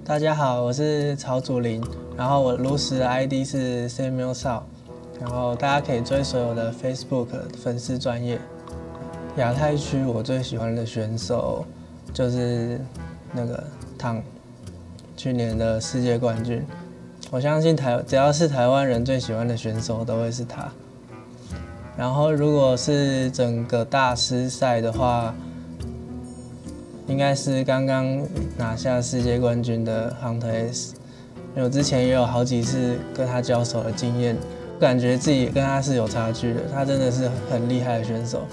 大家好，我是曹祖林，然后我炉石的 ID 是 SamuelTsao，然后大家可以追随我的 Facebook 粉丝专页。亚太区我最喜欢的选手就是那个汤，去年的世界冠军。我相信只要是台湾人最喜欢的选手都会是他。然后如果是整个大师赛的话，应该是刚刚拿下世界冠军的 Hunter S， 因为我之前也有好几次跟他交手的经验，感觉自己跟他是有差距的。他真的是很厉害的选手。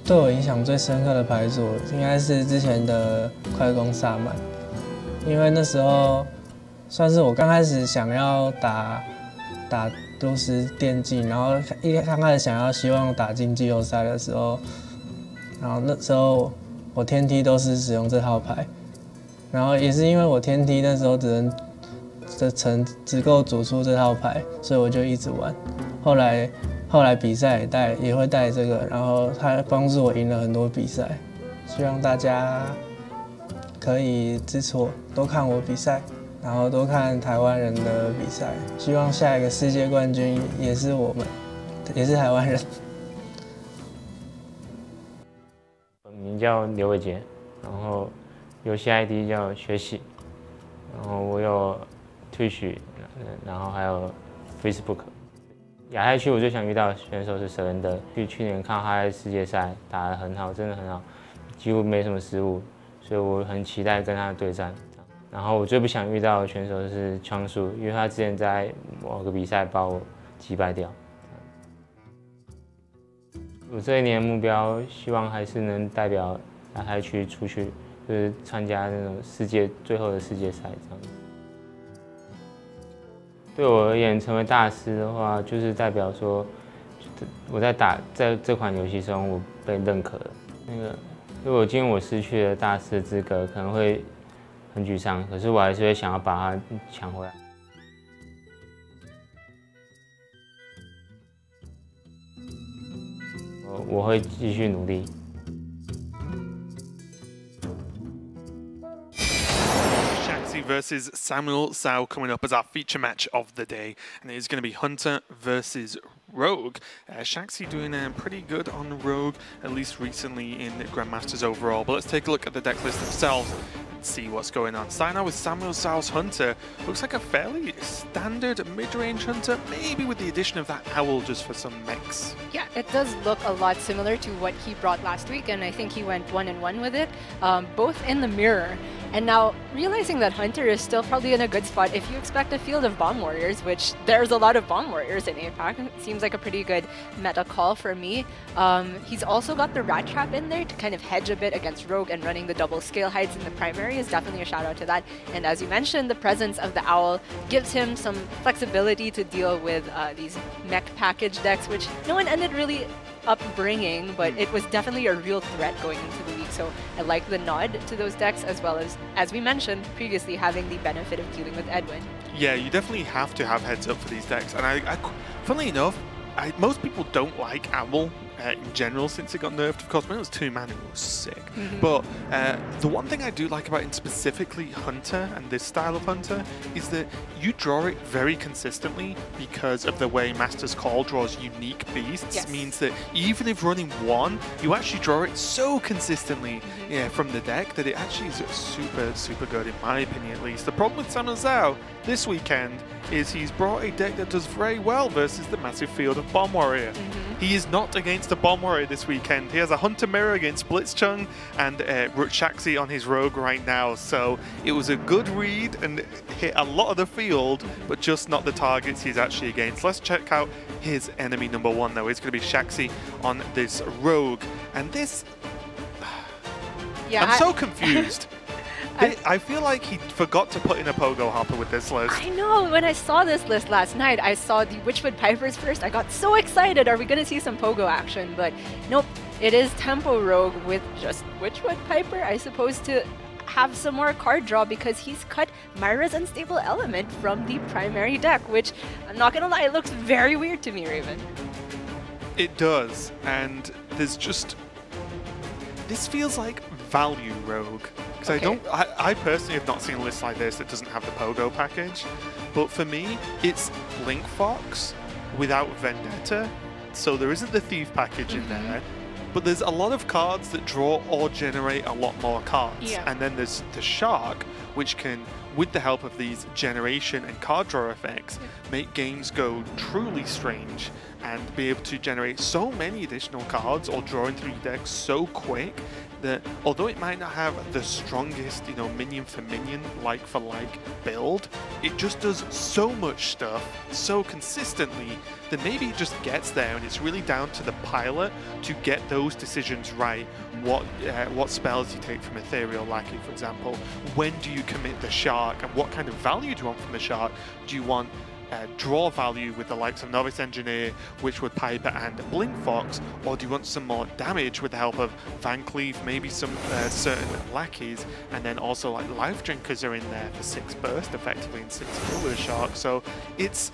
对我影响最深刻的牌组应该是之前的快攻萨满，因为那时候算是我刚开始想要打都市电竞，然后刚开始希望打进季后赛的时候，然后那时候我天梯都是使用这套牌，然后也是因为我天梯那时候只够组出这套牌，所以我就一直玩。后来比赛也会带这个，然后它帮助我赢了很多比赛。希望大家可以支持我，多看我比赛。然后多看台湾人的比赛，希望下一个世界冠军也是我们，也是台湾人。本名叫刘伟杰，然后游戏 ID 叫Shaxy，然后我有 Twitch， 然后还有 Facebook。亚太区我最想遇到的选手是SamuelTsao，去年看他在世界赛打得很好，真的很好，几乎没什么失误，所以我很期待跟他对战。然后我最不想遇到的选手是枪叔，因为他之前在某个比赛把我击败掉。我这一年的目标，希望还是能代表亚太区出去，就是参加那种最后的世界赛这样子。对我而言，成为大师的话，就是代表说，我在这款游戏中我被认可了。如果今天我失去了大师的资格，可能会很沮丧，可是我还是会想要把它抢回来。我会继续努力。Shaxy versus SamuelTsao coming up as our feature match of the day, and it is going to be Hunter versus Rogue. Shaxy doing pretty good on Rogue, at least recently in Grandmasters overall. But let's take a look at the deck list themselves and see what's going on. Starting out with SamuelTsao's Hunter, looks like a fairly standard mid-range Hunter, maybe with the addition of that Owl just for some mechs. Yeah, it does look a lot similar to what he brought last week, and I think he went 1-1 with it, both in the mirror. And now, realizing that Hunter is still probably in a good spot if you expect a field of Bomb Warriors, which there's a lot of Bomb Warriors in APAC. It seems like a pretty good meta call for me. He's also got the Rat Trap in there to kind of hedge a bit against Rogue, and running the double scale heights in the primary is definitely a shout out to that. And as you mentioned, the presence of the Owl gives him some flexibility to deal with these mech package decks, which no one ended really up bringing, but it was definitely a real threat going into the week. So I like the nod to those decks, as well as we mentioned previously, having the benefit of dealing with Edwin. Yeah, you definitely have to have heads up for these decks. And funnily enough, most people don't like Owl in general since it got nerfed. Of course, when it was 2-man, it was sick. But the one thing I do like about it, specifically Hunter and this style of Hunter, is that you draw it very consistently because of the way Master's Call draws unique beasts. Yes. Means that even if running one, you actually draw it so consistently from the deck that it actually is super, super good, in my opinion at least. The problem with SamuelTsao this weekend is he's brought a deck that does very well versus the massive field of Bomb Warrior. He is not against a Bomb Warrior this weekend. He has a Hunter Mirror against Blitzchung and Shaxy on his Rogue right now. So it was a good read and hit a lot of the field, but just not the targets he's actually against. Let's check out his enemy number one though. It's going to be Shaxy on this Rogue. And this... Yeah, I'm so confused. I feel like he forgot to put in a Pogo Hopper with this list. I know, when I saw this list last night, I saw the Witchwood Pipers first. I got so excited, are we going to see some Pogo action? But nope, it is Tempo Rogue with just Witchwood Piper, I suppose, to have some more card draw, because he's cut Myra's Unstable Element from the primary deck, which, I'm not going to lie, it looks very weird to me, Raven. It does, and there's just... This feels like value Rogue. because I personally have not seen a list like this that doesn't have the Pogo package. But for me, it's Blink Fox without Vendetta. So there isn't the Thief package in there. But there's a lot of cards that draw or generate a lot more cards. Yeah. And then there's the Shark, which can, with the help of these generation and card draw effects, make games go truly strange and be able to generate so many additional cards or draw into your deck so quick that although it might not have the strongest, you know, minion for minion, like for like build, it just does so much stuff so consistently that maybe it just gets there, and it's really down to the pilot to get those decisions right. What spells you take from Ethereal Lackey, for example. When do you commit the Shark, and what kind of value do you want from the Shark? Do you want draw value with the likes of Novice Engineer, Witchwood Piper, and Blink Fox, or do you want some more damage with the help of Van Cleef, maybe some certain lackeys, and then also like Life Drinkers are in there for 6 burst effectively and 6 kill with a Shark. So it's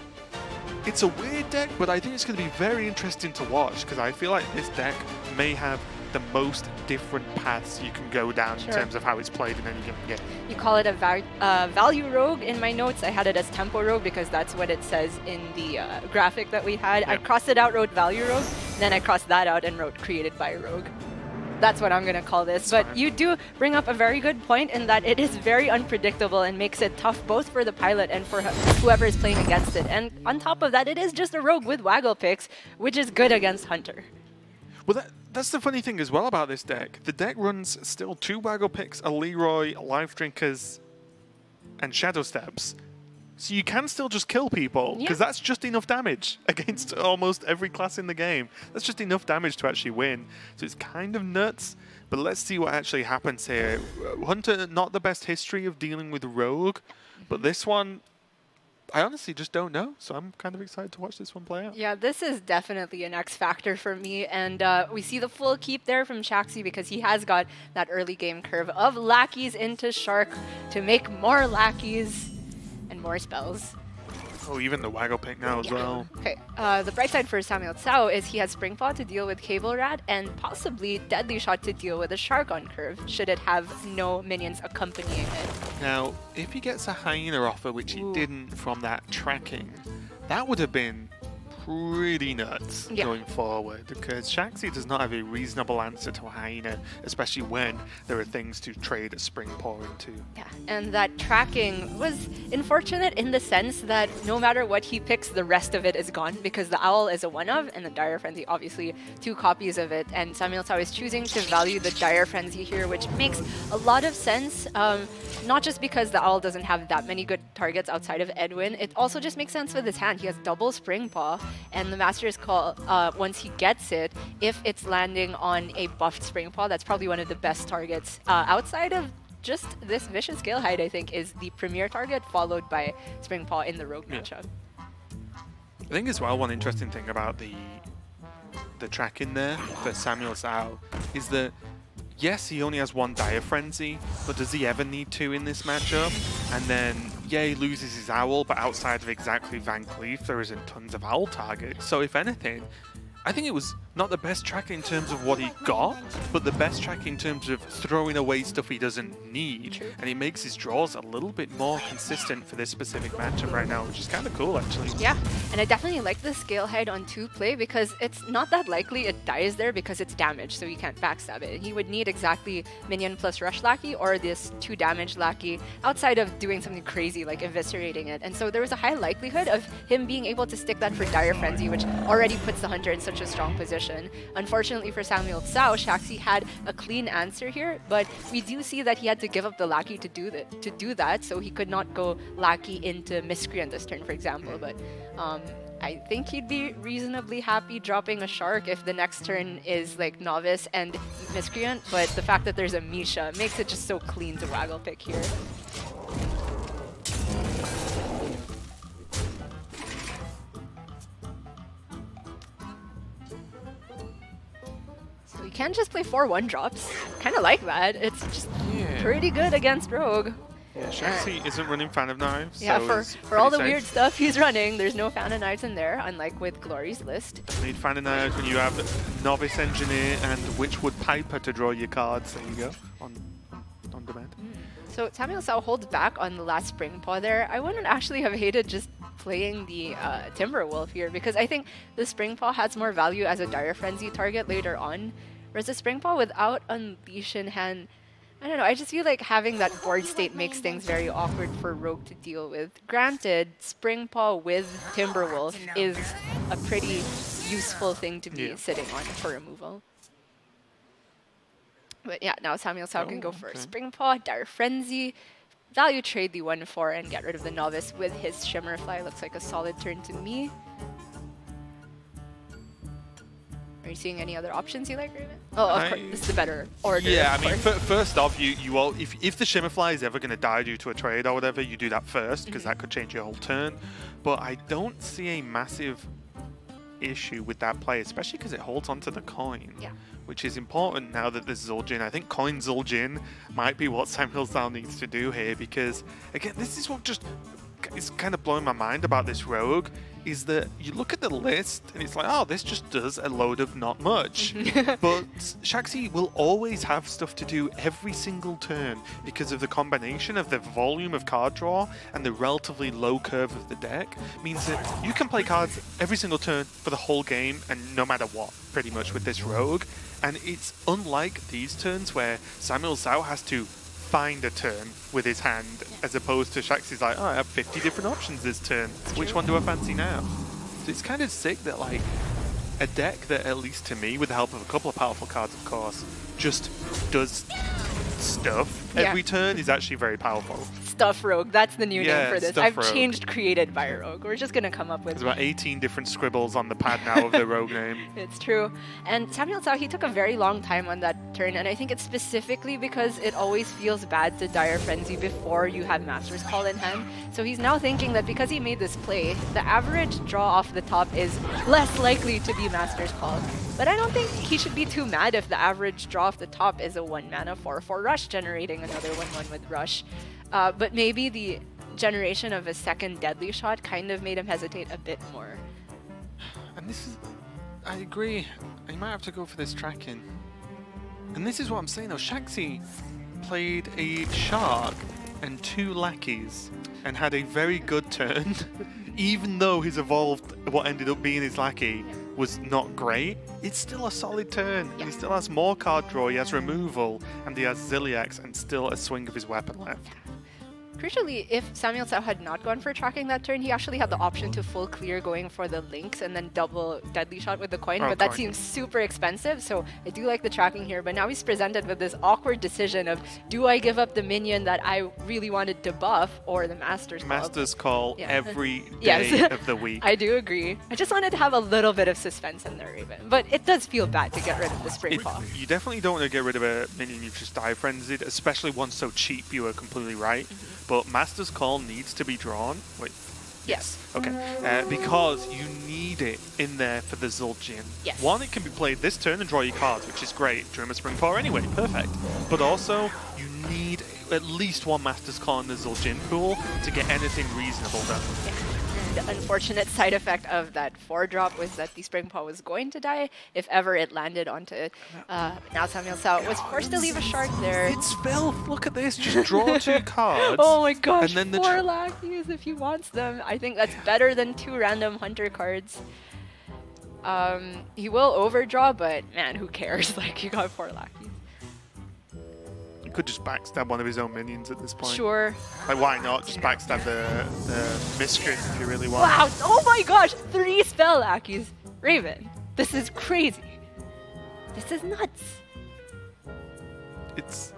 a weird deck, but I think it's going to be very interesting to watch, because I feel like this deck may have the most different paths you can go down in terms of how it's played in any given game. You call it a value rogue. In my notes, I had it as tempo rogue because that's what it says in the graphic that we had. I crossed it out, wrote value rogue, then I crossed that out and wrote created by rogue. That's what I'm going to call this. But you do bring up a very good point in that it is very unpredictable and makes it tough both for the pilot and for whoever is playing against it. And on top of that, it is just a rogue with waggle picks, which is good against Hunter. Well, that's the funny thing as well about this deck. The deck runs still 2 waggle picks, a Leroy, Life Drinkers, and Shadow Steps. So you can still just kill people, because that's just enough damage against almost every class in the game. That's just enough damage to actually win. So it's kind of nuts, but let's see what actually happens here. Hunter, not the best history of dealing with Rogue, but this one, I honestly just don't know, so I'm kind of excited to watch this one play out. Yeah, this is definitely an X factor for me, and we see the full keep there from Shaxy because he has got that early game curve of lackeys into Shark to make more lackeys and more spells. Oh, even the waggle pick now as well. Okay, the bright side for SamuelTsao is he has Springpaw to deal with Cable Rat and possibly Deadly Shot to deal with a Shark on curve, should it have no minions accompanying it. Now, if he gets a Hyena offer, which he didn't from that tracking, that would have been pretty nuts going forward, because Shaxy does not have a reasonable answer to a Hyena, especially when there are things to trade a Springpaw into. Yeah, and that tracking was unfortunate in the sense that no matter what he picks, the rest of it is gone, because the Owl is a one-of, and the Dire Frenzy, obviously 2 copies of it, and SamuelTsao is choosing to value the Dire Frenzy here, which makes a lot of sense, not just because the Owl doesn't have that many good targets outside of Edwin, it also just makes sense with his hand. He has double Springpaw, and the Master's Call, once he gets it, if it's landing on a buffed Springpaw, that's probably one of the best targets outside of just this Vicious Scalehide, I think, is the premier target, followed by Springpaw in the Rogue matchup. I think as well, one interesting thing about the tracking there for SamuelTsao is that, yes, he only has 1 Dire Frenzy, but does he ever need 2 in this matchup? And then, yeah, he loses his Owl, but outside of exactly Van Cleef, there isn't tons of Owl targets. So if anything, I think it was not the best track in terms of what he got, but the best track in terms of throwing away stuff he doesn't need. And he makes his draws a little bit more consistent for this specific matchup right now, which is kind of cool, actually. Yeah, and I definitely like the Scalehide on 2 play because it's not that likely it dies there because it's damage, so you can't backstab it. He would need exactly Minion plus Rush Lackey or this 2 damage Lackey outside of doing something crazy like eviscerating it. And so there was a high likelihood of him being able to stick that for Dire Frenzy, which already puts the Hunter in such a strong position. Unfortunately for SamuelTsao, Shaxy had a clean answer here, but we do see that he had to give up the Lackey to do that, so he could not go Lackey into Miscreant this turn, for example. But I think he'd be reasonably happy dropping a Shark if the next turn is like Novice and Miscreant, but the fact that there's a Misha makes it just so clean to waggle pick here. You can just play 4 1-drops. Kind of like that. It's just pretty good against Rogue. Yeah, Shaxy isn't running Fan of Knives. Yeah, so for all the weird stuff he's running, there's no Fan of Knives in there, unlike with Glory's list. You need Fan of Knives when you have Novice Engineer and Witchwood Piper to draw your cards. There you go, on demand. So SamuelTsao holds back on the last Spring Paw there. I wouldn't actually have hated just playing the Timberwolf here, because I think the Spring Paw has more value as a Dire Frenzy target later on. Whereas the Spring Paw without Unleash in hand, I don't know, I just feel like having that board state makes things very awkward for Rogue to deal with. Granted, Spring Paw with Timberwolf is a pretty useful thing to be sitting on for removal. But yeah, now SamuelTsao can go for Spring Paw, Dire Frenzy, value trade the 1/4 and get rid of the Novice with his Shimmerfly. Looks like a solid turn to me. Are you seeing any other options you like, Raven? Oh, of course, this is the better order. Yeah, I mean, first off, you all, if the Shimmerfly is ever going to die due to a trade or whatever, you do that first, because that could change your whole turn. But I don't see a massive issue with that play, especially because it holds onto the coin, which is important now that there's Zul'jin. I think coin Zul'jin might be what SamuelTsao needs to do here, because, again, this is what just is kind of blowing my mind about this Rogue, is that you look at the list and it's like, oh, this just does a load of not much. But Shaxy will always have stuff to do every single turn because of the combination of the volume of card draw and the relatively low curve of the deck. Means that you can play cards every single turn for the whole game and no matter what, pretty much, with this Rogue. And it's unlike these turns where SamuelTsao has to find a turn with his hand, as opposed to Shaxy's like, oh, I have 50 different options this turn. Which one do I fancy now? So it's kind of sick that, like, a deck that, at least to me, with the help of a couple of powerful cards, of course, just does stuff every turn is actually very powerful. Stuff Rogue, that's the new name for this. I've Rogue. Changed created by Rogue. We're just gonna come up with... There's about 18 different scribbles on the pad now of the Rogue name. It's true. And SamuelTsao, he took a very long time on that turn, and I think it's specifically because it always feels bad to Dire Frenzy before you have Master's Call in hand. So he's now thinking that because he made this play, the average draw off the top is less likely to be Master's Call. But I don't think he should be too mad if the average draw off the top is a 1-mana 4/4 Rush, generating another 1/1 with Rush. But maybe the generation of a second Deadly Shot kind of made him hesitate a bit more. And this is... I agree. You might have to go for this tracking. And this is what I'm saying though. Shaxy played a Shark and 2 Lackeys and had a very good turn. Even though his evolved, what ended up being his Lackey, was not great, it's still a solid turn. He still has more card draw, he has removal, and he has Zilliax and still a swing of his weapon left. Crucially, if SamuelTsao had not gone for tracking that turn, he actually had the option to full clear going for the links and then double Deadly Shot with the coin, but that seems super expensive, so I do like the tracking here. But now he's presented with this awkward decision of, do I give up the minion that I really wanted to buff, or the Master's Call? Master's Call every day of the week. I do agree. I just wanted to have a little bit of suspense in there, Raven. But it does feel bad to get rid of the Spring Paw. You definitely don't want to get rid of a minion you've just Dire Frenzied, especially one so cheap. You are completely right. But Master's Call needs to be drawn. Wait. Yes. Okay. Because you need it in there for the Zul'jin. Yes. One, it can be played this turn and draw your cards, which is great. Dream of Spring Paw anyway, perfect. But also, you need at least one Master's Call in the Zul'jin pool to get anything reasonable done. Yeah. The unfortunate side effect of that 4-drop was that the Spring Paw was going to die if ever it landed onto it. Now SamuelTsao was forced to leave a Shark there. It's filth! Look at this! Just draw 2 cards. Oh my gosh, and then 4 Lackeys if he wants them. I think that's better than 2 random Hunter cards. He will overdraw, but man, who cares? Like, you got 4 Lackeys. Could just backstab one of his own minions at this point. Sure. Like, why not? Just backstab the Miscreant if you really want. Wow! Oh my gosh! 3 spell Lackeys! Raven, this is crazy. This is nuts. It's...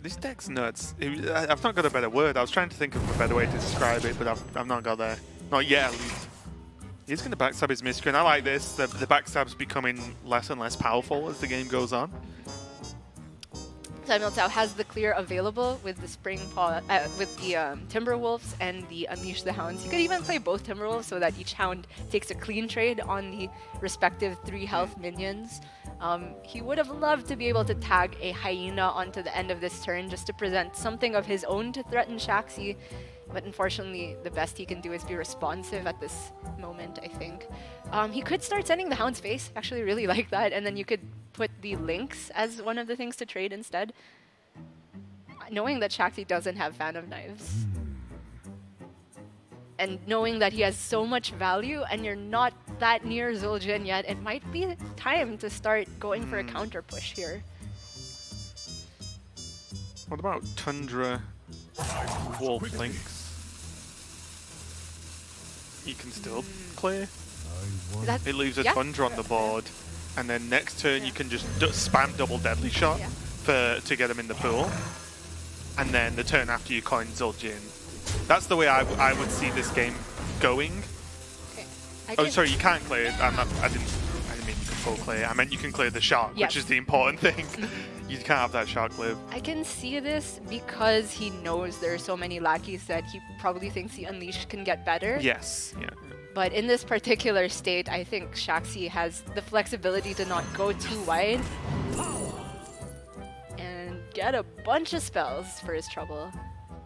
This deck's nuts. I've not got a better word. I was trying to think of a better way to describe it, but I've not got there. Not yet, at least. He's going to backstab his Miscreant. I like this. The backstab's becoming less and less powerful as the game goes on. SamuelTsao has the clear available with the Spring Paw, with the Timberwolves and the Unleash the Hounds. You could even play both Timberwolves so that each Hound takes a clean trade on the respective 3 health minions. He would have loved to be able to tag a Hyena onto the end of this turn just to present something of his own to threaten Shaxy. But unfortunately, the best he can do is be responsive at this moment, I think. He could start sending the Hound's Face. Actually really like that. And then you could put the links as one of the things to trade instead. knowing that Shaxy doesn't have Fan of Knives, and knowing that he has so much value and you're not that near Zul'jin yet, it might be time to start going for a counter push here. What about Tundra Wolf Links? You can still clear. It leaves a Tundra on the board, and then next turn you can just spam double Deadly Shot to get him in the pool, and then the turn after you coin Zul'jin. That's the way I would see this game going. Okay. Oh, sorry, you can't clear it. I didn't mean you can full clear. I meant you can clear the shark, which is the important thing. You can't have that shark live. I can see this because he knows there are so many lackeys that he probably thinks the Unleashed can get better. Yes, yeah. But in this particular state, I think Shaxy has the flexibility to not go too wide and get a bunch of spells for his trouble.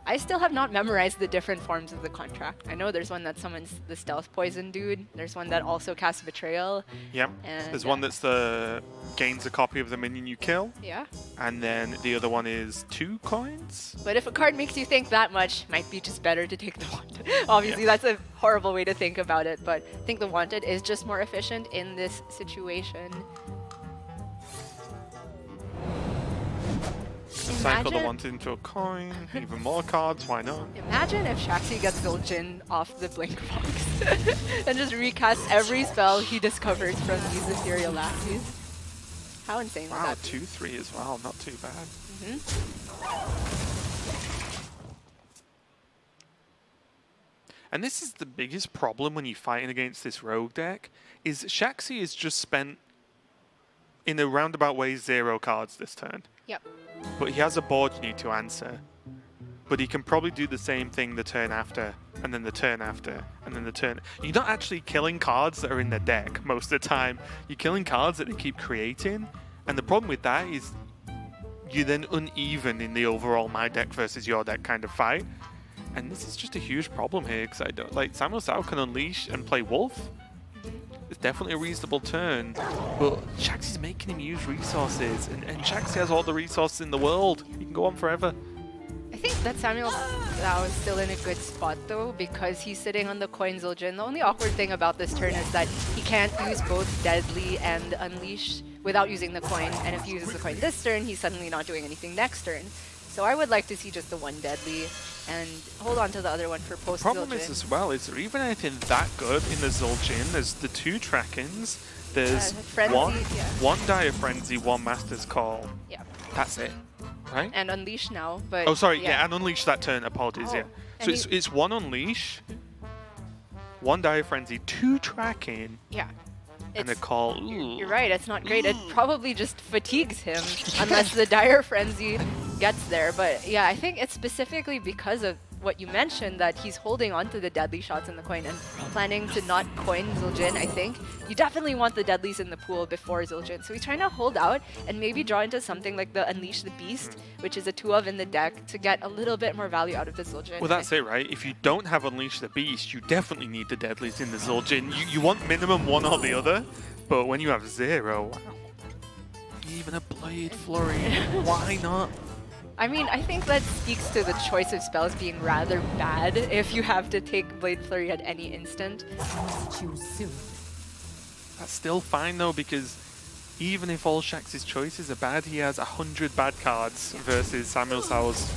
I still have not memorized the different forms of the contract. I know there's one that summons the Stealth Poison dude. There's one that also casts Betrayal. Yep. And there's one that's gains a copy of the minion you kill. Yeah. And then the other one is 2 coins. But if a card makes you think that much, might be just better to take the Wanted. Obviously, that's a horrible way to think about it, but I think the Wanted is just more efficient in this situation. Cycle the Wanted into a coin, even more cards, why not? Imagine if Shaxy gets Zul'jin off the Blink Box and just recasts every spell he discovers from these Ethereal lackeys. How insane would that be? 2-3 as well, not too bad. And this is the biggest problem when you're fighting against this rogue deck, is Shaxy is just spent, in a roundabout way, 0 cards this turn. Yep. But he has a board you need to answer. But he can probably do the same thing the turn after, and then the turn after, and then the turn. You're not actually killing cards that are in the deck most of the time. You're killing cards that they keep creating. And the problem with that is you're then uneven in the overall my deck versus your deck kind of fight. And this is just a huge problem here, because I don't like SamuelTsao can unleash and play Wolf. It's definitely a reasonable turn, but Shaxy's making him use resources, and Shaxy has all the resources in the world. He can go on forever. I think that SamuelTsao is still in a good spot though, because he's sitting on the coin Zul'jin. The only awkward thing about this turn is that he can't use both Deadly and Unleash without using the coin, and if he uses the coin this turn, he's suddenly not doing anything next turn. So I would like to see just the one Deadly and hold on to the other one for post Zul'jin. Problem is as well, is there even anything that good in the Zul'jin? There's the 2 Trackins, there's one Dire Frenzy, 1 Master's Call. Yeah. That's it, right? And Unleash now, but... Oh, sorry, yeah, and Unleash that turn, apologies, yeah. So it's 1 Unleash, 1 Dire Frenzy, 2 Tracking, and a Call. Ooh. You're right, it's not great. It probably just fatigues him unless the Dire Frenzy gets there. But yeah, I think it's specifically because of what you mentioned that he's holding on to the Deadly Shots in the coin and planning to not coin Zul'jin, I think. You definitely want the Deadlies in the pool before Zul'jin. So he's trying to hold out and maybe draw into something like the Unleash the Beast, which is a 2-of in the deck, to get a little bit more value out of the Zul'jin. Well, that's it, right? If you don't have Unleash the Beast, you definitely need the Deadlies in the Zul'jin. You want minimum one or the other, but when you have 0, wow. Even a Blade Flurry, why not? I mean, I think that speaks to the choice of spells being rather bad if you have to take Blade Flurry at any instant. That's still fine though, because even if all Shax's choices are bad, he has 100 bad cards versus SamuelTsao's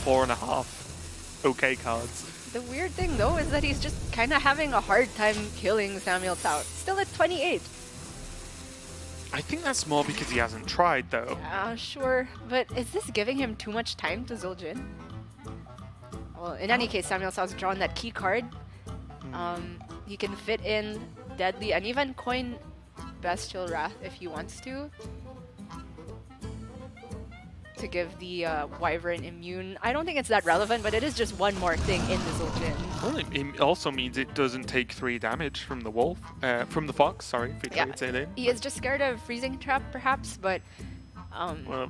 4.5 okay cards. The weird thing though is that he's just kind of having a hard time killing SamuelTsao. Still at 28. I think that's more because he hasn't tried though. Sure, but is this giving him too much time to Zul'jin? Well, in any case, SamuelTsao's drawn that key card. He can fit in Deadly and even coin Bestial Wrath if he wants to give the Wyvern immune. I don't think it's that relevant, but it is just one more thing in the Zul'jin. Well, it also means it doesn't take 3 damage from the wolf, from the fox, sorry, if he trades it in. He is just scared of Freezing Trap, perhaps, but... well,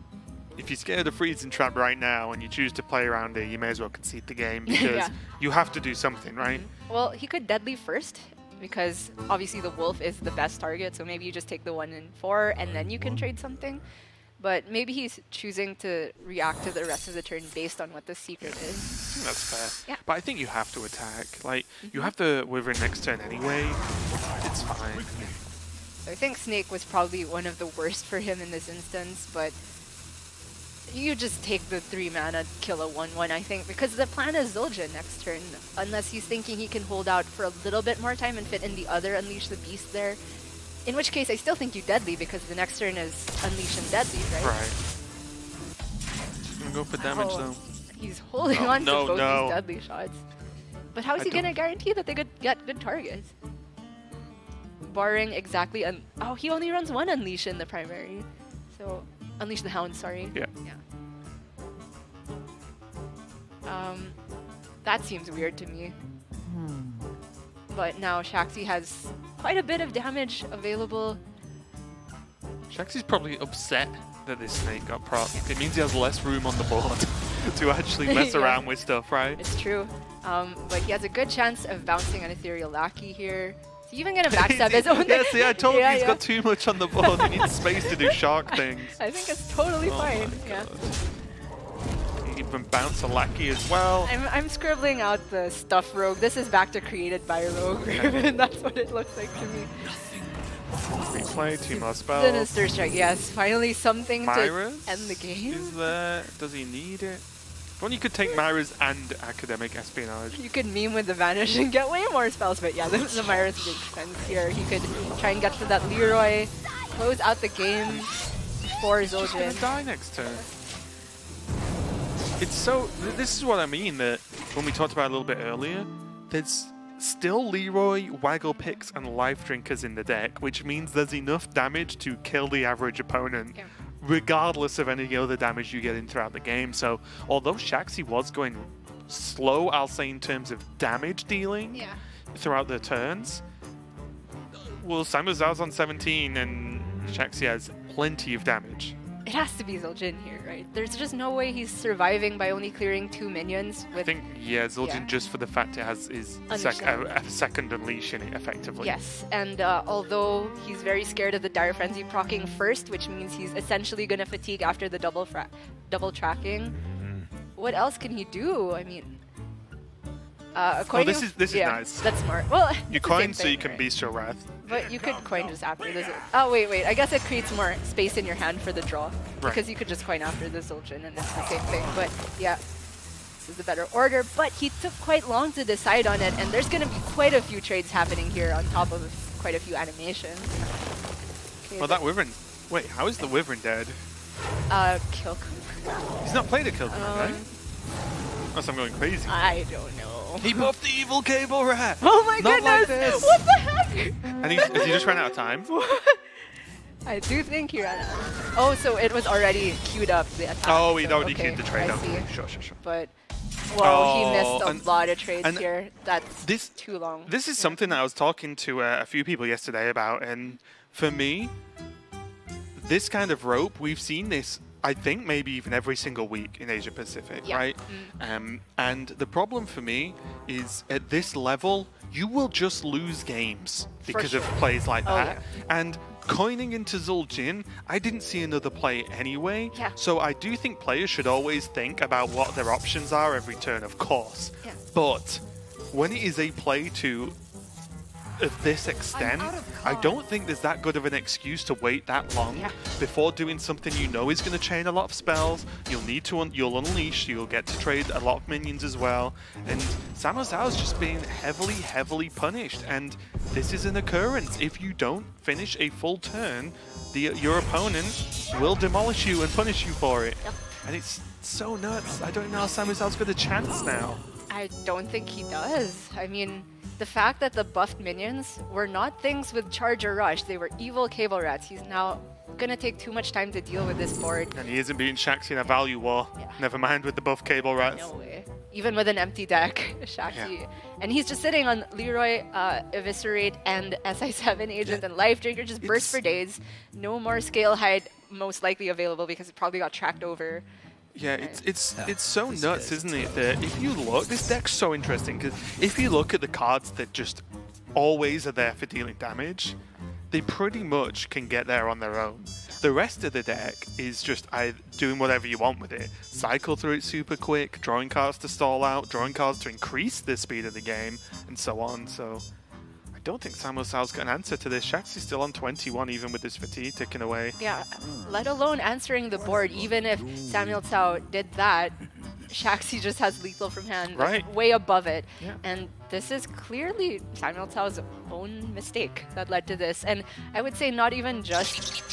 if you're scared of Freezing Trap right now and you choose to play around it, you may as well concede the game, because you have to do something, right? Well, he could Deadly first, because obviously the wolf is the best target, so maybe you just take the 1 and 4, and then you can trade something. but maybe he's choosing to react to the rest of the turn based on what the secret is. I think that's fair. Yeah. But I think you have to attack. Like, you have the Wyvern next turn anyway. It's fine. So I think Snake was probably one of the worst for him in this instance, but you just take the 3 mana, kill a 1/1, I think, because the plan is Zul'jin next turn, unless he's thinking he can hold out for a little bit more time and fit in the other Unleash the Beast there. In which case, I still think you Deadly, because the next turn is Unleash and Deadly, right? Right. I'm gonna go for damage though. He's holding on to both these Deadly shots. But how is he gonna guarantee that they get good targets? Barring exactly, oh, he only runs 1 Unleash in the primary. So, Unleash the Hound, sorry. Yeah. That seems weird to me. But now Shaxy has quite a bit of damage available. Shaxy's probably upset that this Snake got propped. It means he has less room on the board to actually mess around with stuff, right? It's true. But he has a good chance of bouncing an Ethereal Lackey here. Is he even going to backstab his own? Yeah, see, I told you he's got too much on the board. He needs space to do shark things. I think it's totally fine. Yeah. He even bounce a Lackey as well. I'm scribbling out the stuff rogue. This is back to created by rogue Raven. That's what it looks like to me. Replay, 2 more spells. Sinister Strike, yes. Finally something Myra's to end the game. Is there? Does he need it? If only you could take Myra's and Academic Espionage. You could meme with the Vanish and get way more spells, but yeah, the Myra's makes sense here. He could try and get to that Leroy, close out the game for He's gonna Zul'jin. die next turn. It's so... This is what I mean, that when we talked about it a little bit earlier, there's still Leroy, Waggle Picks, and Life Drinkers in the deck, which means there's enough damage to kill the average opponent, regardless of any other damage you get in throughout the game. So, although Shaxy was going slow, I'll say, in terms of damage dealing throughout the turns, well, SamuelTsao's on 17 and Shaxy has plenty of damage. It has to be Zul'jin here, right? There's just no way he's surviving by only clearing 2 minions. With I think, Zul'jin, just for the fact it has his a second Unleash in it, effectively. Yes, and although he's very scared of the Dire Frenzy proccing first, which means he's essentially going to fatigue after the double tracking, what else can he do? I mean, this is nice. That's smart. Well, you coin so you can beast your Wrath. But you could coin just after this. Oh, wait. I guess it creates more space in your hand for the draw. Because you could just coin after the Zul'jin and it's the same thing. But yeah, this is the better order. But he took quite long to decide on it. And there's going to be quite a few trades happening here on top of quite a few animations. Okay, well, that Wyvern... Wait, how is the Wyvern dead? Kill command. He's not played a kill command, right? Unless I'm going crazy. I don't know. He buffed the evil Cable Rat! Oh my not goodness! Like this. What the heck? And has he just ran out of time? I do think he ran out. Oh, so it was already queued up, the attack. Oh, he'd already queued the trade up. Sure. But, well, he missed a lot of trades here. That's too long. This is something that I was talking to a few people yesterday about, and for me, this kind of rope, we've seen this, I think, maybe even every single week in Asia Pacific, right? And the problem for me is at this level, you will just lose games because of plays like that. And coining into Zul'jin, I didn't see another play anyway. So I do think players should always think about what their options are every turn, of course. But when it is a play to this extent, I don't think there's that good of an excuse to wait that long before doing something you know is going to chain a lot of spells. You'll need to you'll unleash, you'll get to trade a lot of minions as well. And SamuelTsao is just being heavily punished. And this is an occurrence. If you don't finish a full turn, your opponent will demolish you and punish you for it. And it's so nuts. I don't know how SamuelTsao's got a chance now. I don't think he does. I mean, the fact that the buffed minions were not things with Charge or Rush, they were evil Cable Rats. He's now gonna take too much time to deal with this board. And he isn't beating Shaxy in a value war. Never mind with the buff Cable Rats. No way. Even with an empty deck, Shaxy. And he's just sitting on Leroy, Eviscerate, and SI7 Agent and Life Drinker, just burst for days. No more Scale Hide most likely available because it probably got tracked over. Yeah, it's so nuts, isn't it? That if you look, this deck's so interesting because if you look at the cards that just always are there for dealing damage, they pretty much can get there on their own. The rest of the deck is just doing whatever you want with it. Cycle through it super quick, drawing cards to stall out, drawing cards to increase the speed of the game, and so on. So I don't think SamuelTsao got an answer to this. Shaxy's still on 21 even with his fatigue ticking away. Yeah, let alone answering the board. Even if SamuelTsao did that, Shaxy just has lethal from hand, right, way above it. Yeah. And this is clearly SamuelTsao's own mistake that led to this. And I would say not even just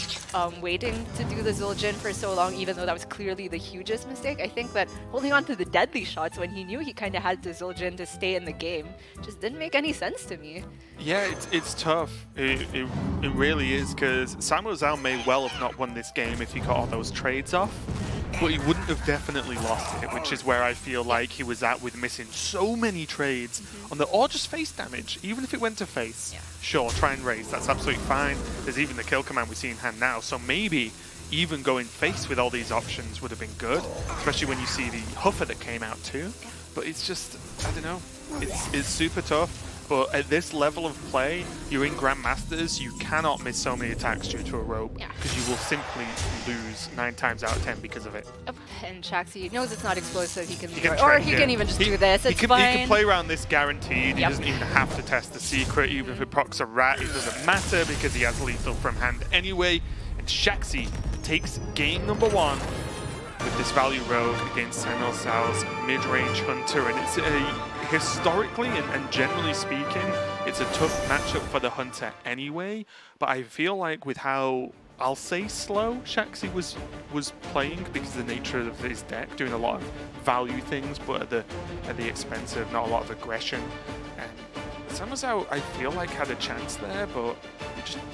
waiting to do the Zul'jin for so long, even though that was clearly the hugest mistake. I think that holding on to the deadly shots when he knew he kind of had the Zul'jin to stay in the game just didn't make any sense to me. Yeah, it's tough. It really is, because SamuelTsao may well have not won this game if he got all those trades off. But he wouldn't have definitely lost it, which is where I feel like he was at with missing so many trades on the, or just face damage, even if it went to face. Yeah. Sure, try and raise, that's absolutely fine. There's even the kill command we see in hand now, so maybe even going face with all these options would have been good, especially when you see the Huffer that came out too. But it's just, I don't know, it's super tough. But at this level of play, you're in Grandmasters, you cannot miss so many attacks due to a rope, because you will simply lose 9 times out of 10 because of it. And Shaxy knows it's not explosive, he can can even just do this, it's fine. He can play around this guaranteed, he doesn't even have to test the secret, even if it procs a rat, it doesn't matter because he has lethal from hand anyway. And Shaxy takes game number 1 with this value rogue against SamuelTsao's mid-range hunter, and it's historically and generally speaking, it's a tough matchup for the hunter anyway, but I feel like with how, I'll say slow, Shaxy was playing because of the nature of his deck, doing a lot of value things, but at the expense of not a lot of aggression. And SamuelTsao, I feel like, had a chance there, but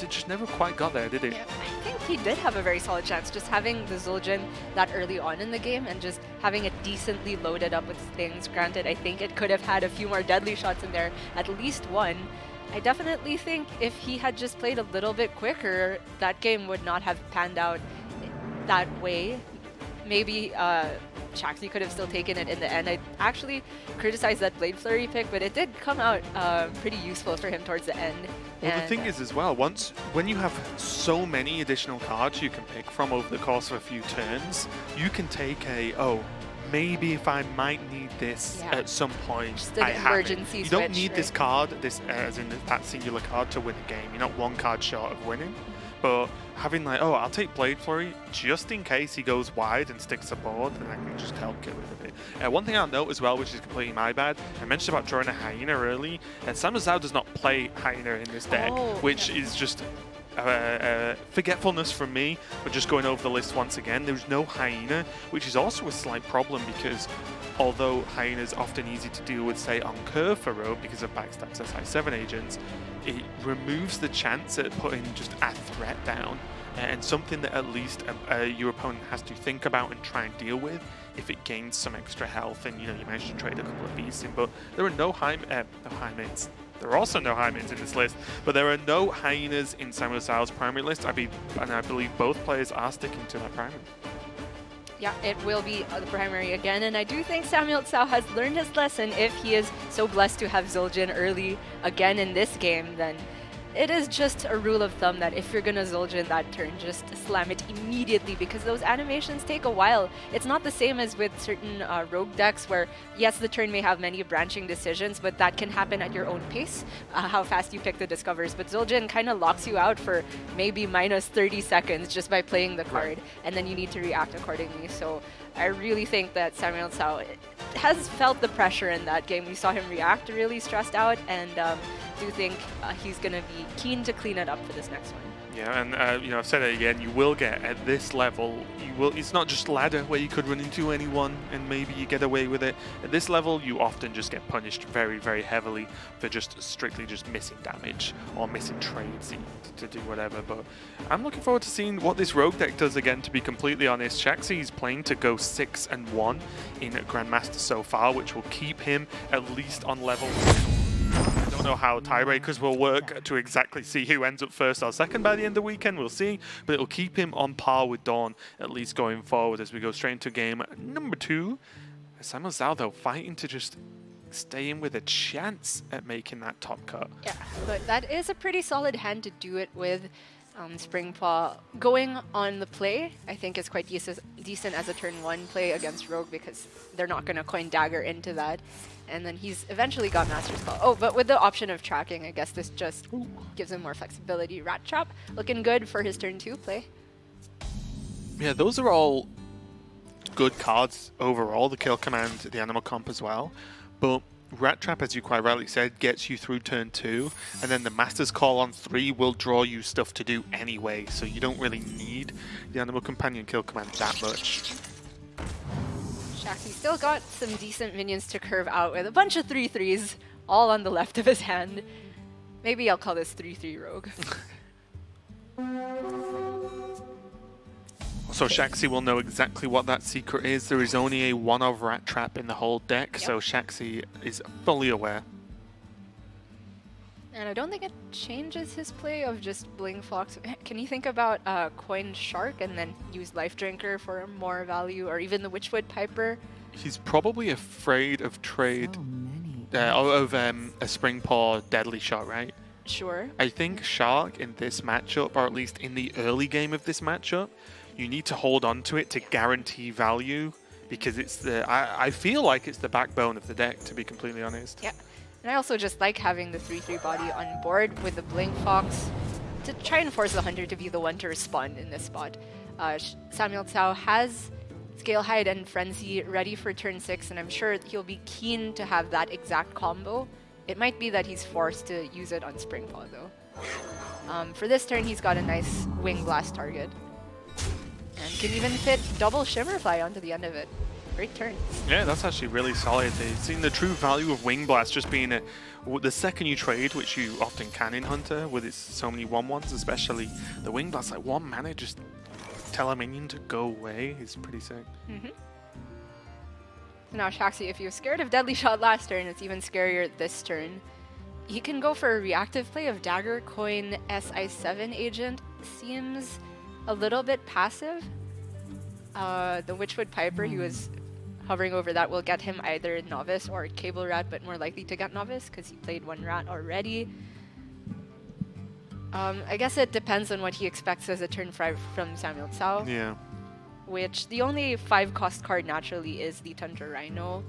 it just never quite got there, did it? Yeah, I think he did have a very solid chance, just having the Zul'jin that early on in the game and just having it decently loaded up with things. Granted, I think it could have had a few more deadly shots in there, at least one. I definitely think if he had just played a little bit quicker, that game would not have panned out that way. Maybe Shaxy could have still taken it in the end. I actually criticized that Blade Flurry pick, but it did come out pretty useful for him towards the end. Well, the thing is as well, when you have so many additional cards you can pick from over the course of a few turns, you can take maybe if I might need this at some point, just an emergency switch. You don't need this card, as in that singular card, to win a game. You're not one card short of winning. But having like, I'll take Blade Flurry just in case he goes wide and sticks a board, and I can just help get rid of it. One thing I'll note as well, which is completely my bad, I mentioned about drawing a Hyena early, and SamuelTsao does not play Hyena in this deck, which is just forgetfulness from me, but just going over the list once again, there's no Hyena, which is also a slight problem because although Hyena is often easy to deal with, say, on curve for rogue because of backstabs as I7 agents, it removes the chance at putting just a threat down, and something that at least your opponent has to think about and try and deal with if it gains some extra health and you manage to trade a couple of beasts in. But there are no Hymens. There are also no Hymens in this list, but there are no Hyenas in SamuelTsao's primary list. And I believe both players are sticking to that primary. Yeah, it will be the primary again, and I do think SamuelTsao has learned his lesson. If he is so blessed to have Zul'jin early again in this game, then it is just a rule of thumb that if you're gonna Zul'jin that turn, just slam it immediately, because those animations take a while. It's not the same as with certain rogue decks where, yes, the turn may have many branching decisions, but that can happen at your own pace, how fast you pick the discovers. But Zul'jin kind of locks you out for maybe minus 30 seconds just by playing the card, and then you need to react accordingly. So I really think that SamuelTsao has felt the pressure in that game. We saw him react really stressed out, and do think he's going to be keen to clean it up for this next one. Yeah, and I've said it again, you will get at this level, it's not just ladder where you could run into anyone and maybe you get away with it. At this level, you often just get punished very, very heavily for just strictly just missing damage or missing trades to do whatever. But I'm looking forward to seeing what this rogue deck does again, to be completely honest. Shaxy is playing to go 6-1 in Grandmaster so far, which will keep him at least on level. I don't know how tiebreakers will work to exactly see who ends up first or second by the end of the weekend, we'll see, but it'll keep him on par with Dawn, at least going forward, as we go straight into game number 2. SamuelTsao, though, fighting to just stay in with a chance at making that top cut. Yeah, but that is a pretty solid hand to do it with. Spring Paw going on the play, I think is quite decent as a turn 1 play against Rogue because they're not going to coin Dagger into that. And then he's eventually got Master's Call. Oh, but with the option of tracking, I guess this just gives him more flexibility. Rat Trap looking good for his turn 2 play. Yeah, those are all good cards overall, the Kill Command, the Animal Comp as well. But Rat Trap, as you quite rightly said, gets you through turn 2, and then the Master's Call on 3 will draw you stuff to do anyway, so you don't really need the Animal Companion Kill Command that much. Shaxy still got some decent minions to curve out with a bunch of 3/3s all on the left of his hand. Maybe I'll call this 3/3 Rogue. So Shaxy will know exactly what that secret is. There is only a 1 of Rat Trap in the whole deck, so Shaxy is fully aware. And I don't think it changes his play of just Bling Fox. Can you think about Coin Shark and then use Life Drinker for more value, or even the Witchwood Piper? He's probably afraid of trade of a Spring Paw Deadly Shot, right? Sure. I think Shark in this matchup, or at least in the early game of this matchup, you need to hold on to it to guarantee value, because it's the I feel like it's the backbone of the deck, to be completely honest. Yeah, and I also just like having the 3/3 body on board with the Blink Fox to try and force the Hunter to be the one to respond in this spot. SamuelTsao has Scale Hide and Frenzy ready for turn 6, and I'm sure he'll be keen to have that exact combo. It might be that he's forced to use it on Spring Paw though. For this turn, he's got a nice Wing Blast target. And can even fit double Shimmerfly onto the end of it. Great turn. Yeah, that's actually really solid. They've seen the true value of Wing Blast just being the second you trade, which you often can in Hunter with its so many 1/1s, especially the Wing Blast, like 1 mana, just tell a minion to go away is pretty sick. Now Shaxy, if you were scared of Deadly Shot last turn, it's even scarier this turn. He can go for a reactive play of Dagger, Coin, SI7 Agent. Seems a little bit passive. The Witchwood Piper, he was hovering over that, will get him either Novice or Cable Rat, but more likely to get Novice because he played 1 Rat already. I guess it depends on what he expects as a turn 5 from SamuelTsao. Yeah. Which the only 5-cost card naturally is the Tundra Rhino.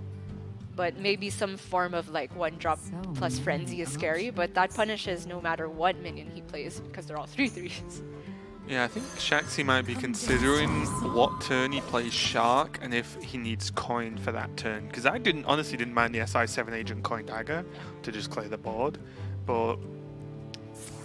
But maybe some form of like 1-drop plus Frenzy is scary, but that punishes no matter what minion he plays because they're all 3/3s. Yeah, I think Shaxy might be considering what turn he plays Shark and if he needs Coin for that turn. Because I honestly didn't mind the SI7 Agent Coin Dagger to just clear the board, but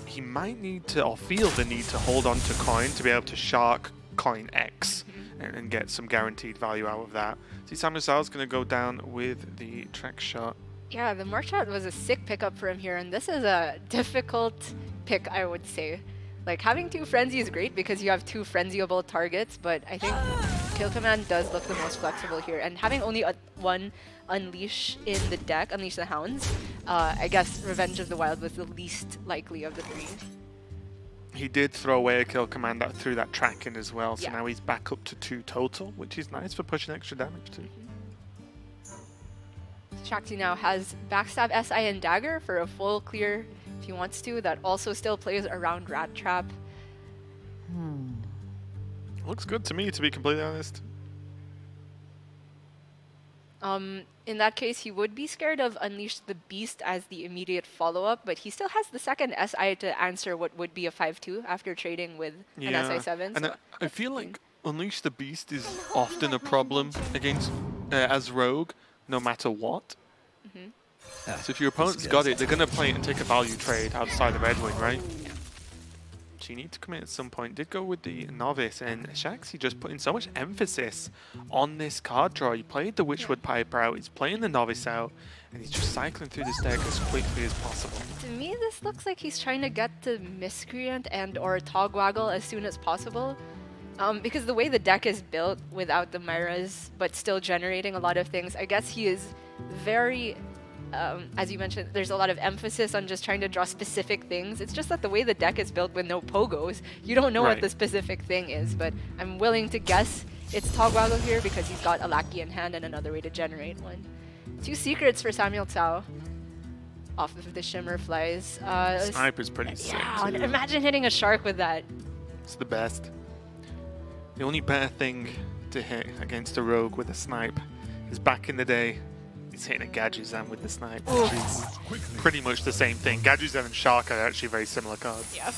he might need to, or feel the need to hold on to Coin to be able to Shark Coin X and get some guaranteed value out of that. See, SamuelTsao's going to go down with the Track Shot. Yeah, the Mark Shot was a sick pickup for him here, and this is a difficult pick, I would say. Like, having 2 Frenzy is great because you have 2 frenzyable targets, but I think Kill Command does look the most flexible here. And having only 1 Unleash in the deck, Unleash the Hounds, I guess Revenge of the Wild was the least likely of the 3. He did throw away a Kill Command that threw that track in as well, so now he's back up to 2 total, which is nice for pushing extra damage too. Shaxy now has Backstab, SI, and Dagger for a full clear if he wants to. That also still plays around Rat Trap. Looks good to me, to be completely honest. In that case, he would be scared of Unleash the Beast as the immediate follow-up, but he still has the second SI to answer what would be a 5/2 after trading with an SI7. And I feel like Unleash the Beast is often a problem against as Rogue, no matter what. So if your opponent's got it, they're going to play it and take a value trade outside of Edwin, right? So you need to commit at some point. Did go with the Novice, and Shaxy just putting so much emphasis on this card draw. He played the Witchwood Piper out, he's playing the Novice out, and he's just cycling through this deck as quickly as possible. To me, this looks like he's trying to get to Miscreant and or Togwaggle as soon as possible. Because the way the deck is built without the Myras, but still generating a lot of things, I guess he is very... as you mentioned, there's a lot of emphasis on just trying to draw specific things. It's just that the way the deck is built with no pogos, you don't know what the specific thing is, but I'm willing to guess it's Togwaggle here because he's got a Lackey in hand and another way to generate one. 2 secrets for SamuelTsao off of the Shimmer Flies. Sniper's pretty sick. Yeah, too. imagine hitting a shark with that. It's the best. The only better thing to hit against a rogue with a snipe is back in the day, he's hitting a Gadguzan with the snipe, which is pretty much the same thing. Gadguzan and Shark are actually very similar cards. Yeah.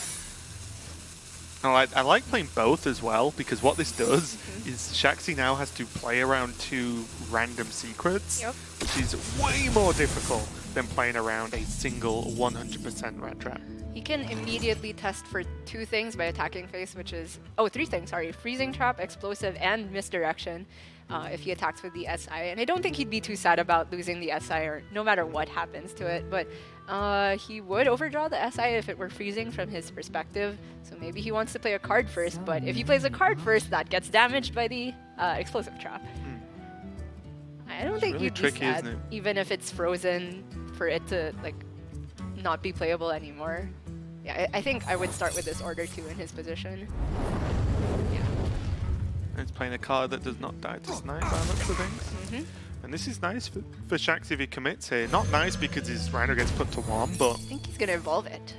I like playing both as well, because what this does is Shaxy now has to play around 2 random secrets, which is way more difficult than playing around a single 100% rat trap. He can immediately test for 2 things by attacking face, which is, 3 things, sorry. Freezing Trap, Explosive, and Misdirection if he attacks with the SI. And I don't think he'd be too sad about losing the SI, or no matter what happens to it. But he would overdraw the SI if it were freezing from his perspective. So maybe he wants to play a card first, but if he plays a card first, that gets damaged by the Explosive Trap. I don't think really you'd be tricky, sad, isn't it? even if it's frozen, for it to like not be playable anymore. Yeah, I think I would start with this order too in his position. Yeah. It's playing a card that does not die to snipe by the looks of things. And this is nice for Shaxy if he commits here. Not nice because his Rhino gets put to 1, but... I think he's going to evolve it.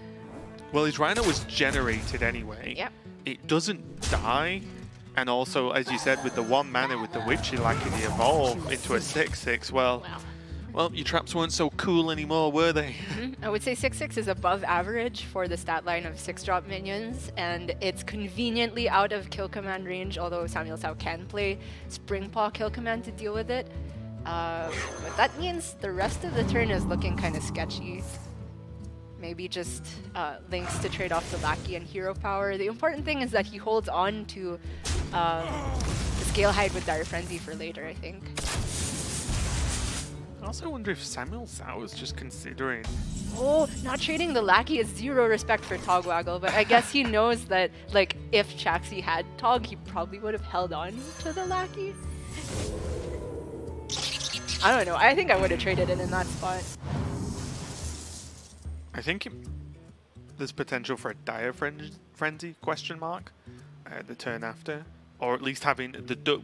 Well, his Rhino was generated anyway. Yep. It doesn't die. And also, as you said, with the 1 mana with the Witchy lacking the evolve into a 6/6, well, your traps weren't so cool anymore, were they? I would say 6/6 is above average for the stat line of 6-drop minions, and it's conveniently out of kill command range, although SamuelTsao can play Spring Paw kill command to deal with it. But that means the rest of the turn is looking kind of sketchy. Maybe just links to trade off the Lackey and Hero Power. The important thing is that he holds on to the Scale Hide with Dire Frenzy for later, I think. I also wonder if SamuelTsao is just considering... Oh, not trading the Lackey is 0 respect for Togwaggle, but I guess he knows that, like, if Shaxy had Tog, he probably would have held on to the Lackey. I don't know. I think I would have traded it in that spot. I think there's potential for a Dire Frenzy, question mark, the turn after. Or at least having,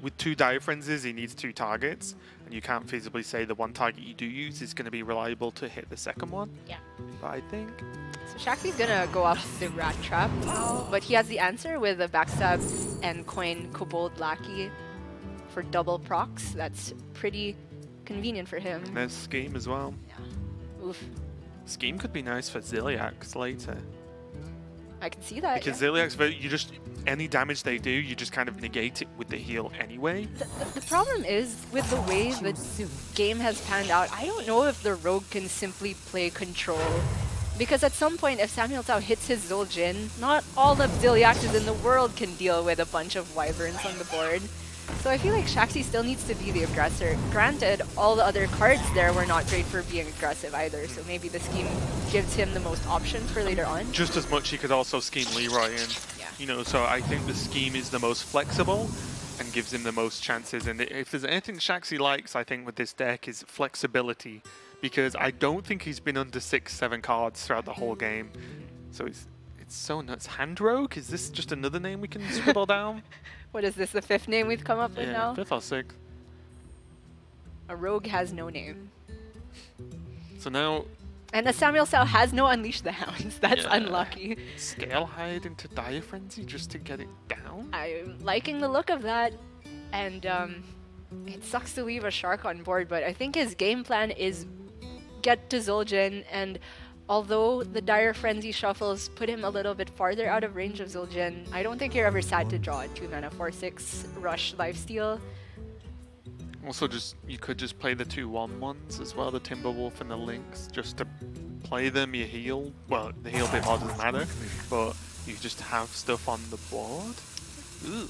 with 2 Dire Frenzies, he needs 2 targets. And you can't feasibly say the 1 target you do use is going to be reliable to hit the second one. Yeah. But I think... So Shaxy's going to go off the Rat Trap, but he has the answer with a Backstab and Coin Kobold Lackey for double procs. That's pretty convenient for him. And there's Scheme as well. Yeah. Oof. Scheme could be nice for Ziliax later. I can see that. Because yeah. Ziliax, you just, any damage they do, you just kind of negate it with the heal anyway. The problem is, with the way the game has panned out, I don't know if the Rogue can simply play control. Because at some point, if SamuelTsao hits his Zul'jin, not all of Ziliaxes in the world can deal with a bunch of Wyverns on the board. So I feel like Shaxy still needs to be the aggressor. Granted, all the other cards there were not great for being aggressive either, so maybe the scheme gives him the most options for later on. Just as much he could also scheme Leroy in. Yeah. You know, so I think the scheme is the most flexible and gives him the most chances. And if there's anything Shaxy likes, I think, with this deck is flexibility. Because I don't think he's been under 6-7 cards throughout the whole game. So it's so nuts. Hand Rogue? Is this just another name we can scribble down? What is this, the 5th name we've come up with now? 5th or 6th. A Rogue has no name. So now... And a SamuelTsao has no Unleash the Hounds. That's unlucky. Scale Hide into Dire Frenzy just to get it down? I'm liking the look of that. And it sucks to leave a Shark on board, but I think his game plan is get to Zul'jin, and although the Dire Frenzy shuffles put him a little bit farther out of range of Zul'jin, I don't think you're ever sad to draw a 2-mana 4/6 Rush Lifesteal. Also, you could just play the 2/1/1s as well, the Timberwolf and the Lynx, just to play them, you heal. Well, the heal bit more doesn't matter, but you just have stuff on the board. Ooh.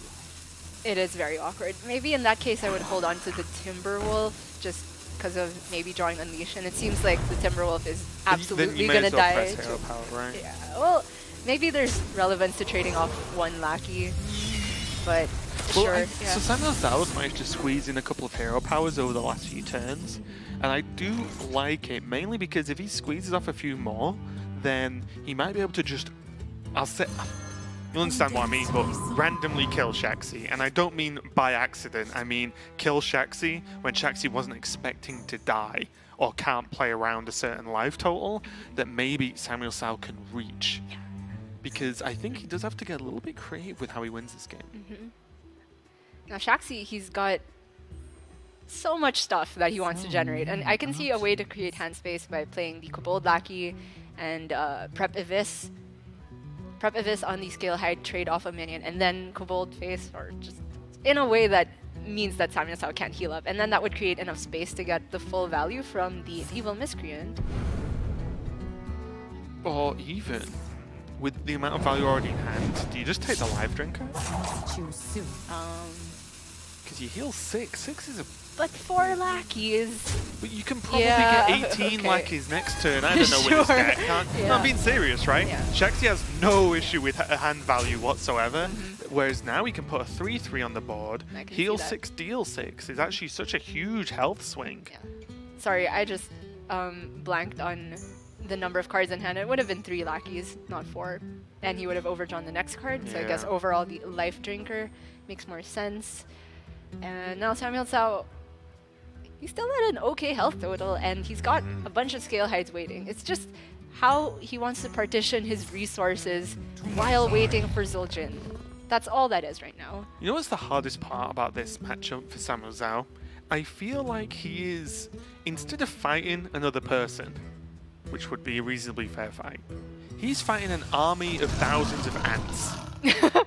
It is very awkward. Maybe in that case I would hold on to the Timberwolf, just because of maybe drawing Unleash, and it seems like the Timberwolf is absolutely going to die. Press Hero Power, right? Yeah, well, maybe there's relevance to trading off 1 Lackey, but sure. So SamuelTsao managed to squeeze in a couple of Hero Powers over the last few turns, and I do like it, mainly because if he squeezes off a few more, then he might be able to just... you'll understand what I mean, but randomly kill Shaxy. And I don't mean by accident, I mean kill Shaxy when Shaxy wasn't expecting to die or can't play around a certain life total that maybe SamuelTsao can reach. Because I think he does have to get a little bit creative with how he wins this game. Now Shaxy, he's got so much stuff that he wants to generate, and I can see a way to create hand space by playing the Kobold Lackey and Prep Evis. Prep Evis on the Scale Hide, trade off a minion, and then Kobold Face, or just in a way that means that SamuelTsao can't heal up, and then that would create enough space to get the full value from the Evil Miscreant. Or even, with the amount of value already in hand, do you just take the Life Drinker? Because you heal 6. 6 is a... But 4 lackeys. But you can probably get 18 lackeys next turn. I don't know with his deck. No, I'm being serious, right? Shaxy has no issue with hand value whatsoever. Whereas now he can put a 3/3 on the board. Heal 6, deal 6 is actually such a huge health swing. Sorry, I just blanked on the number of cards in hand. It would have been 3 lackeys, not 4. And he would have overdrawn the next card. So I guess overall the Life Drinker makes more sense. And now SamuelTsao, he's still at an okay health total, and he's got a bunch of Scale Hides waiting. It's just how he wants to partition his resources while waiting for Zul'jin. That's all that is right now. You know what's the hardest part about this matchup for SamuelTsao? I feel like he is, instead of fighting another person, which would be a reasonably fair fight, he's fighting an army of thousands of ants.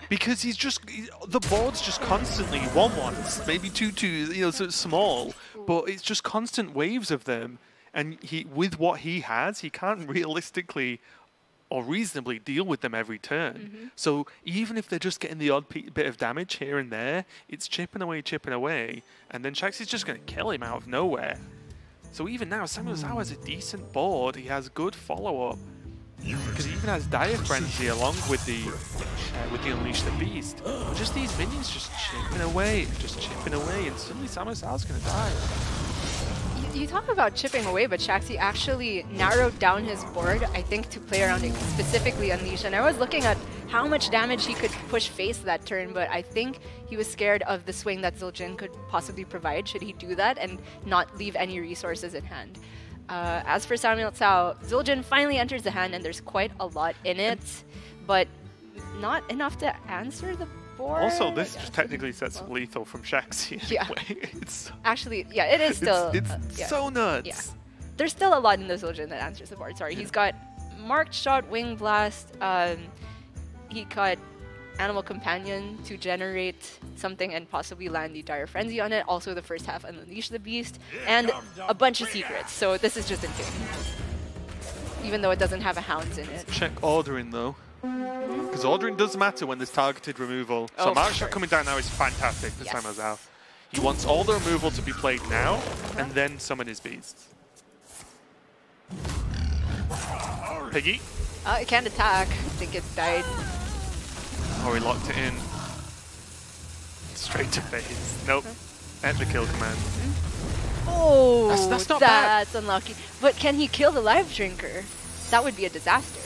Because the board's just constantly 1/1s, maybe 2/2s, you know, so it's small, but it's just constant waves of them. And with what he has, he can't realistically or reasonably deal with them every turn. So even if they're just getting the odd bit of damage here and there, it's chipping away, and then Shaxy's just going to kill him out of nowhere. So even now, SamuelTsao has a decent board, he has good follow-up. Because he even has Dire Frenzy along with the Unleash the Beast. But just these minions just chipping away, and suddenly SamuelTsao's gonna die. You talk about chipping away, but Shaxy actually narrowed down his board, I think, to play around specifically Unleash. And I was looking at how much damage he could push face that turn, but I think he was scared of the swing that Zul'jin could possibly provide should he do that and not leave any resources in hand. As for SamuelTsao, Zul'jin finally enters the hand, and there's quite a lot in it, but not enough to answer the board. Also, this just technically sets up lethal from Shaxy anyway. It's actually, it is still... It's so nuts. Yeah. There's still a lot in the Zul'jin that answers the board. Sorry, he's got Marked Shot, Wing Blast, he got Animal Companion to generate something and possibly land the Dire Frenzy on it. Also the first half Unleash the Beast, and a bunch of secrets. So this is just insane. Even though it doesn't have a Hounds in it. Check ordering though. Because ordering does matter when there's targeted removal. So Mark Shot coming down now is fantastic for SamuelTsao. He wants all the removal to be played now, and then summon his beasts. Piggy? It can't attack. I think it died. Oh, he locked it in. Straight to face. Nope. End the kill command. Oh, that's not bad. That's unlucky. But can he kill the Life Drinker? That would be a disaster.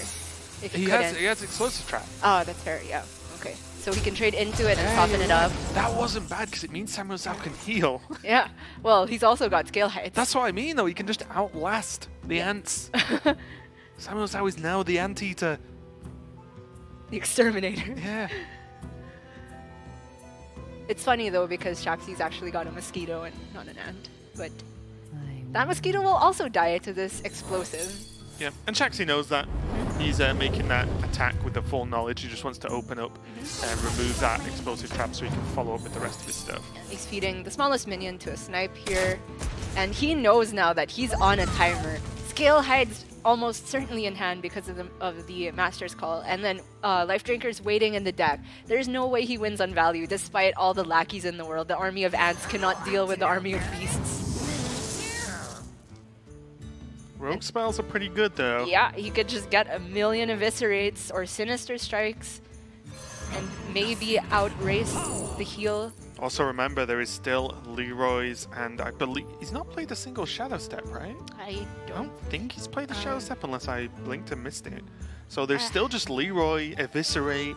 If he has explosive trap. Oh, that's fair. Yeah. Okay. So he can trade into it and soften it up. That wasn't bad because it means SamuelTsao can heal. Yeah. Well, he's also got Scale Heights. That's what I mean, though. He can just outlast the ants. SamuelTsao is now the Anteater. The Exterminator. Yeah. It's funny though because Shaxy's actually got a mosquito and not an ant, but that mosquito will also die to this explosive. Yeah, and Shaxy knows that. He's making that attack with the full knowledge. He just wants to open up and remove that explosive trap so he can follow up with the rest of his stuff. Yeah, he's feeding the smallest minion to a snipe here, and he knows now that he's on a timer. Scale Hides almost certainly in hand because of the Master's Call, and then Life Drinker's waiting in the deck. There's no way he wins on value despite all the lackeys in the world. The army of ants cannot deal with the army of beasts. Rogue spells are pretty good though. Yeah, he could just get a million Eviscerates or Sinister Strikes and maybe outrace the heal. Also remember, there is still Leroy's, and I believe he's not played a single Shadow Step, right? I don't think he's played a Shadow Step unless I blinked and missed it. So there's still just Leroy, Eviscerate,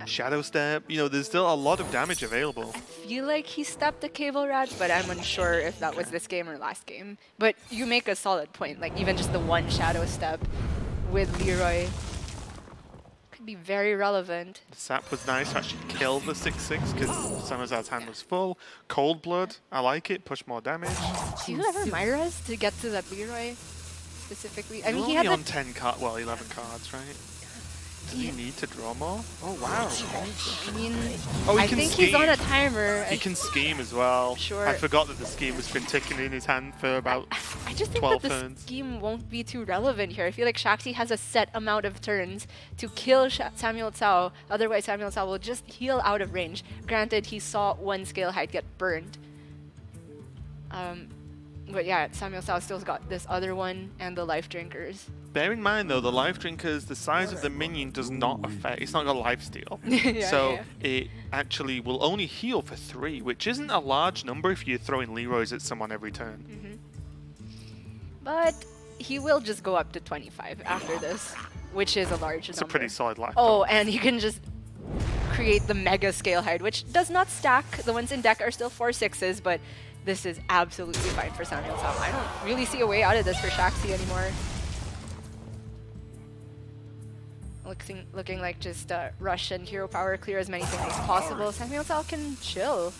Shadow Step. You know, there's still a lot of damage available. I feel like he stepped the Cable Rat, but I'm unsure if that was this game or last game. But you make a solid point, like even just the one Shadow Step with Leroy could be very relevant. The sap was nice to actually kill the 6/6 because SamuelTsao hand was full. Cold Blood, I like it, push more damage. Do you ever Myras to get to that Leroy specifically? I mean, You're he only had on 10 cards, well, 11 cards, right? Does he need to draw more? Oh, wow. I mean, Oh, I think he's on a timer. He can scheme as well. Sure. I forgot that the scheme has been ticking in his hand for about I just think 12 that the turns. scheme won't be too relevant here. I feel like Shaxy has a set amount of turns to kill SamuelTsao. Otherwise, SamuelTsao will just heal out of range. Granted, he saw one scale height get burned. But yeah, SamuelTsao still's got this other one and the life drinkers. Bear in mind though, the life drinkers, the size of the minion does not affect, it's not got life steal. So it actually will only heal for 3, which isn't a large number if you're throwing Leroys at someone every turn. But he will just go up to 25 after this, which is a large It's number. a pretty solid life. Oh, and you can just create the mega scale height, which does not stack. The ones in deck are still 4 6s, but this is absolutely fine for SamuelTsao. I don't really see a way out of this for Shaxy anymore. Looking like just rush and hero power, clear as many things as possible. SamuelTsao can chill.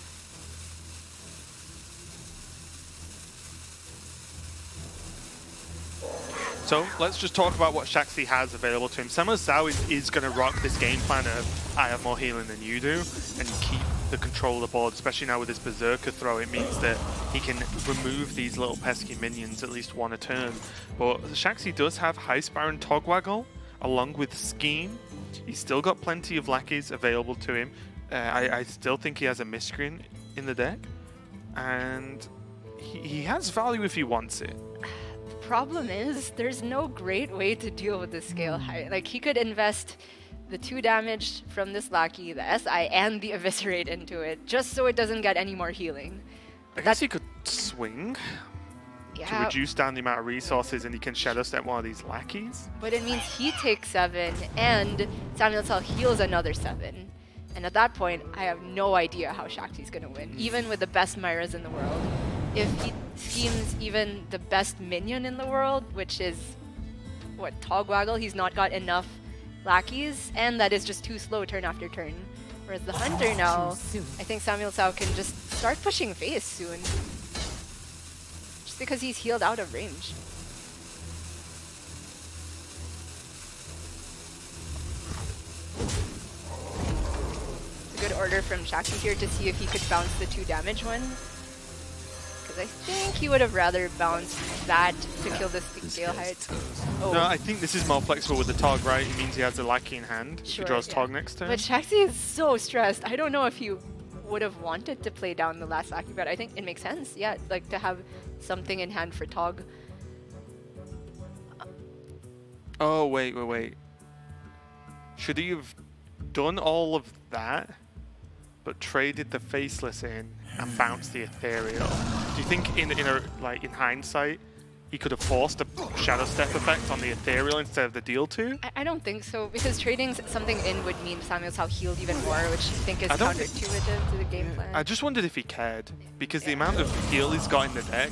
So let's just talk about what Shaxy has available to him. SamuelTsao is going to rock this game plan of I have more healing than you do, and keep the control of the board, especially now with this Berserker throw. It means that he can remove these little pesky minions at least one a turn. But Shaxy does have High Spire and Togwaggle, along with Scheme. He's still got plenty of lackeys available to him. I still think he has a Miscreant in the deck, and he has value if he wants it. Problem is, there's no great way to deal with the scale height. Like, he could invest the 2 damage from this lackey, the SI, and the Eviscerate into it, just so it doesn't get any more healing. I guess he could swing to reduce down the amount of resources, and he can Shadow Step one of these lackeys. But it means he takes 7, and SamuelTsao heals another 7. And at that point, I have no idea how Shaxy's gonna win, even with the best Myras in the world. If he schemes even the best minion in the world, which is, what, Togwaggle, he's not got enough lackeys, and that is just too slow turn after turn. Whereas the Hunter now, I think SamuelTsao can just start pushing face soon. Just because he's healed out of range. It's a good order from Shaxy here to see if he could bounce the 2 damage one. I think he would have rather bounced that to kill this scale height. Oh. No, I think this is more flexible with the Tog, right? It means he has a lackey in hand. Sure, he draws Tog next turn. But Shaxy is so stressed. I don't know if he would have wanted to play down the last lackey, but I think it makes sense. Yeah, like to have something in hand for Tog. Oh, wait. Should he have done all of that, but traded the Faceless in and bounced the Ethereal? Do you think in hindsight he could have forced a Shadow Step effect on the Ethereal instead of the deal 2? I don't think so, because trading something in would mean SamuelTsao healed even more, which I think is counterintuitive to the game plan. I just wondered if he cared, because the amount of heal he's got in the deck,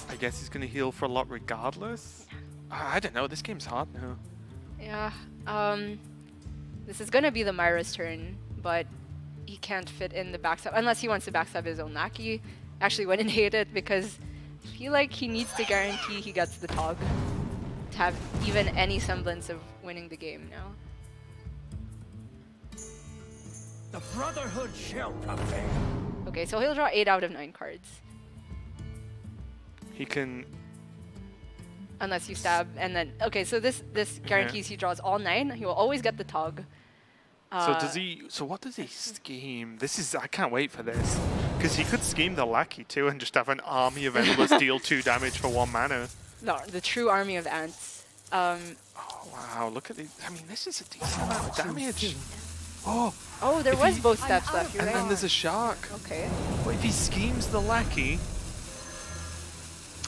I guess he's going to heal for a lot regardless. I don't know, this game's hard now. Yeah, this is going to be the Myra's turn, but he can't fit in the backstab unless he wants to backstab his own lackey. Actually wouldn't hate it, because I feel like he needs to guarantee he gets the Tog to have even any semblance of winning the game now. The Brotherhood shall prevail. Okay, so he'll draw 8 out of 9 cards. He can... Unless you stab, and then... Okay, so this guarantees he draws all 9. He will always get the Tog. So does he? So what does he scheme? This is, I can't wait for this, because he could scheme the lackey too and just have an army of Endless deal 2 damage for 1 mana. No, the true army of ants. Oh wow! Look at these. I mean, this is a decent amount of damage. Oh. Oh, there was both steps left. You're and right. then there's a shark. Okay. What if he schemes the lackey?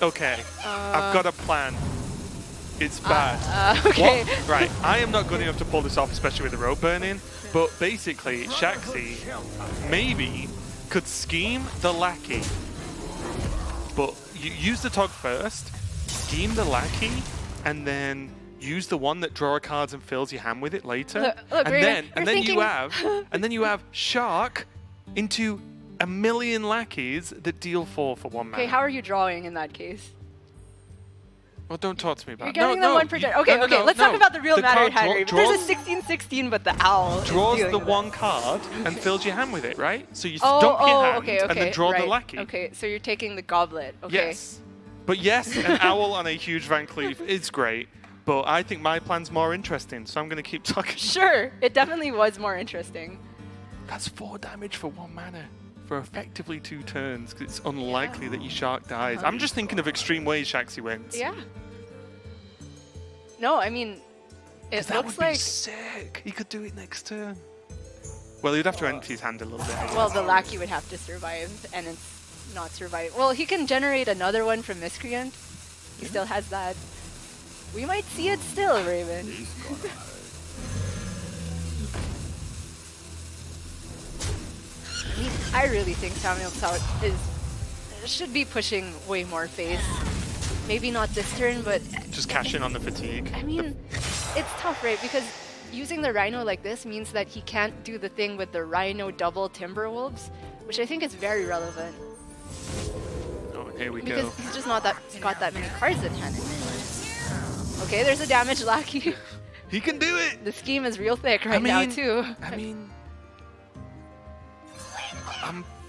Okay, I've got a plan. It's bad. Okay. What? Right, I am not good enough to pull this off, especially with the rope burning. But basically, Shaxy maybe could scheme the lackey, but you use the Tog first, scheme the lackey, and then use the one that draw cards and fills your hand with it later. Look, and then you have Shark into a million lackeys that deal 4 for 1 mana. Okay, how are you drawing in that case? Well, don't talk to me about it. You're getting them 1 per turn. Okay, let's talk about the real matter at hand. There's a 16/16, but the owl draws the 1 card and fills your hand with it, right? So you dump your hand and then draw the lackey. Okay, so you're taking the goblet. Okay. Yes. But yes, an owl on a huge Van Cleef is great, but I think my plan's more interesting, so I'm going to keep talking. Sure, it definitely was more interesting. That's 4 damage for 1 mana. For effectively 2 turns, because it's unlikely that your Shark dies. I'm just thinking of extreme ways Shaxy wins. Yeah. No, I mean, it looks like... sick. He could do it next turn. Well, he'd have to empty his hand a little bit. Well, the lackey would have to survive, and it's not survive. Well, he can generate another one from Miscreant. He still has that. We might see it still, Raven. I mean, I really think SamuelTsao should be pushing way more face. Maybe not this turn, but... Just cash in on the fatigue. I mean, it's tough, right? Because using the Rhino like this means that he can't do the thing with the Rhino double Timberwolves, which I think is very relevant. Oh, and here we go. Because he's just not got that many cards in hand. Okay, there's a damage lackey. He can do it! The scheme is real thick now, too. I mean...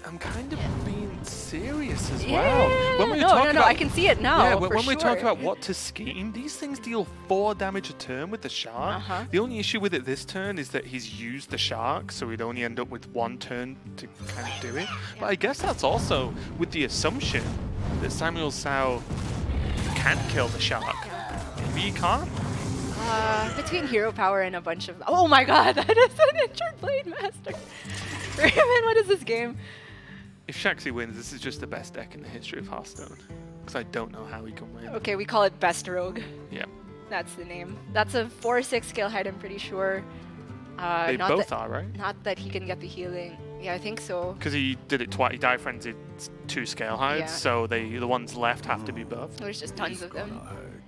I'm kind of being serious as well. When we no, I can see it now. Yeah, when we talk about what to scheme, these things deal 4 damage a turn with the Shark. The only issue with it this turn is that he's used the Shark, so we'd only end up with 1 turn to kind of do it. But I guess that's also with the assumption that SamuelTsao can kill the Shark. Maybe he can't. Between hero power and a bunch of... Oh my god, that is an injured Blade Master. Raven, what is this game? If Shaxy wins, this is just the best deck in the history of Hearthstone. Because I don't know how he can win. Okay, we call it Best Rogue. Yeah. That's the name. That's a 4/6 scale height, I'm pretty sure. They both are, right? Not that he can get the healing. Yeah, I think so. Because he did it twice. He die frenzied 2 scale heights, so the ones left have to be buffed. There's just tons of them.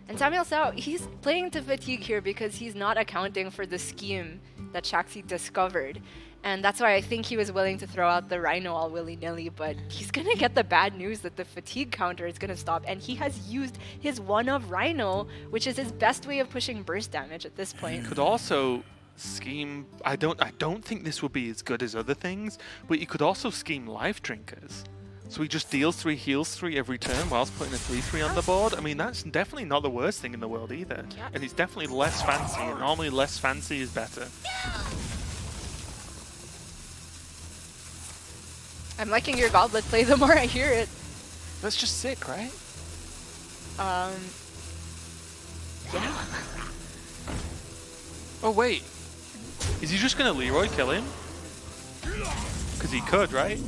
And SamuelTsao, he's playing to fatigue here because he's not accounting for the scheme that Shaxy discovered. And that's why I think he was willing to throw out the Rhino all willy-nilly, but he's going to get the bad news that the fatigue counter is going to stop, and he has used his one-of Rhino, which is his best way of pushing burst damage at this point. He could also scheme... I don't think this would be as good as other things, but you could also scheme Life Drinkers. So he just deals 3, heals 3 every turn whilst putting a 3/3 on the board. I mean, that's definitely not the worst thing in the world either. Yeah. And he's definitely less fancy, and normally less fancy is better. I'm liking your goblet play the more I hear it. That's just sick, right? Yeah. Oh, wait. Is he just going to Leroy kill him? Because he could, right?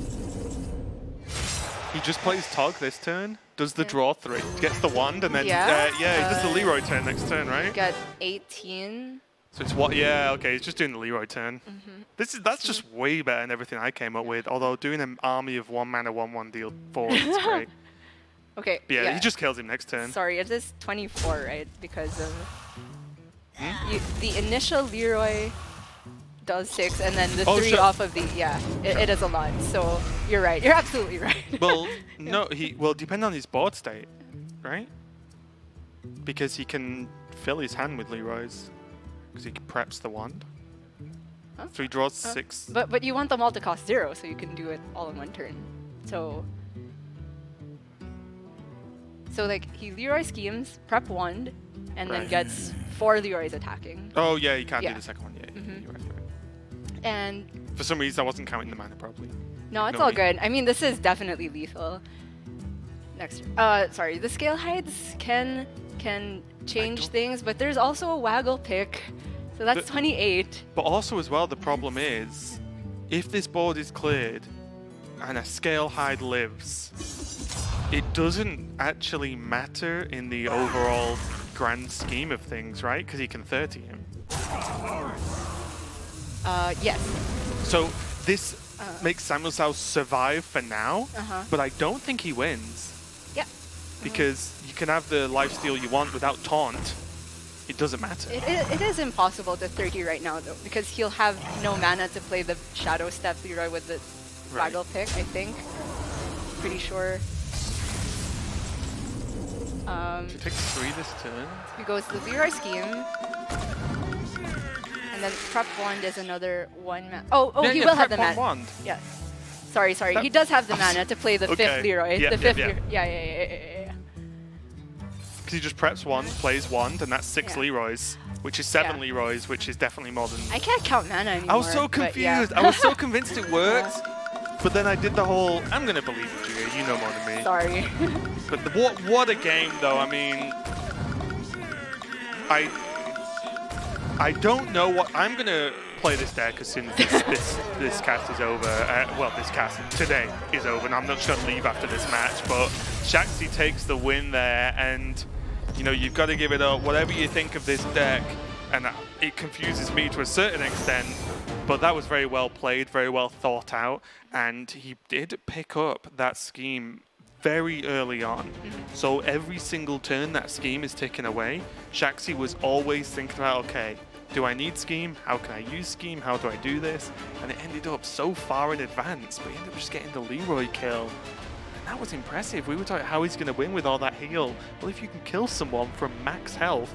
He just plays Tog this turn, does the draw 3, gets the wand, and then he does the Leroy turn next turn, right? Got 18. So it's what? Yeah, okay, he's just doing the Leroy turn. That's just way better than everything I came up with. Although doing an army of 1 mana 1/1 deal 4 is great. Okay. But yeah, he just kills him next turn. Sorry, it is 24, right? Because of the initial Leroy does 6, and then the 3 off of the it is a lot. So you're right. You're absolutely right. Well, no, depend on his board state, right? Because he can fill his hand with Leroy's. Because he preps the wand. Huh? 3 draws 6. But you want them all to cost 0, so you can do it all in 1 turn. So like he Leroy schemes, prep wand, and then gets 4 Leroys attacking. Oh yeah, you can't do the second one. Yeah, you're right. And for some reason I wasn't counting the mana probably. No, it's all good. I mean, this is definitely lethal. Next, sorry, the scale heights can change things, but there's also a waggle pick, so that's 28. But also as well, the problem is, if this board is cleared and a scale hide lives, it doesn't actually matter in the overall grand scheme of things, right? Because he can 30 him. Yes. So this makes SamuelTsao survive for now, but I don't think he wins. Yeah. Because you can have the lifesteal you want without taunt. It doesn't matter. It is impossible to 30 right now, though, because he'll have no mana to play the Shadow Step Leroy with the Waggle pick, I think. Pretty sure. He takes 3 this turn. He goes to the Leroy scheme. And then Prep Wand is another 1 mana. Oh, Yeah, he yeah, will have Prep the mana. Wand. Yes. Sorry. He does have the mana to play the 5th Leroy. Yeah, the 5th yeah. Leroy. Yeah. Because he just preps Wand, plays Wand, and that's 6 Leroys, which is 7 Leroys, which is definitely more than... I can't count mana anymore. I was so confused. I was so convinced it worked. But then I did the whole, I'm going to believe you, Gia. You know more than me. Sorry. But what a game, though. I mean, I don't know what... I'm going to play this deck as soon as this cast is over. Well, this cast today is over, and I'm not just going to leave after this match. But Shaxy takes the win there, and, you know, you've got to give it up. Whatever you think of this deck, and it confuses me to a certain extent, but that was very well played, very well thought out, and he did pick up that scheme very early on. So every single turn that scheme is taken away, Shaxy was always thinking about, okay, do I need scheme? How can I use scheme? How do I do this? And it ended up so far in advance, but he ended up just getting the Leroy kill. And that was impressive. We were talking how he's going to win with all that heal. Well, if you can kill someone from max health,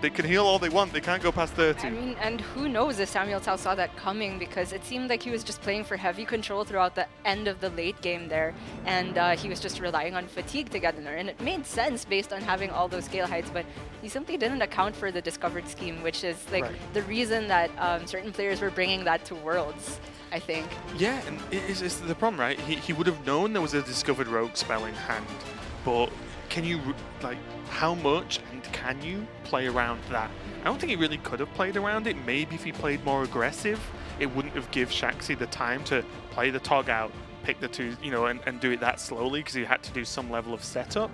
they can heal all they want. They can't go past 30. I mean, and who knows if SamuelTsao saw that coming, because it seemed like he was just playing for heavy control throughout the end of the late game there, and he was just relying on fatigue to get in there. And it made sense based on having all those scale heights, but he simply didn't account for the discovered scheme, which is like the reason that certain players were bringing that to Worlds, I think. Yeah, and it's the problem, right? He would have known there was a discovered rogue spell in hand, but can you, like, how much and can you play around that? I don't think he really could have played around it. Maybe if he played more aggressive, it wouldn't have given Shaxy the time to play the Tog out, pick the 2, you know, and do it that slowly, because he had to do some level of setup.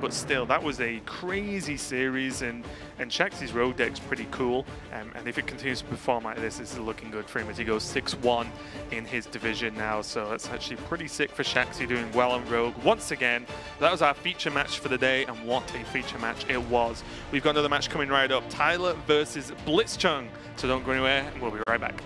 But still, that was a crazy series, and Shaxy's rogue deck's pretty cool. And if it continues to perform like this is looking good for him as he goes 6-1 in his division now. So that's actually pretty sick for Shaxy, doing well on rogue once again. That was our feature match for the day, and what a feature match it was. We've got another match coming right up. Tyler versus Blitzchung. So don't go anywhere, and we'll be right back.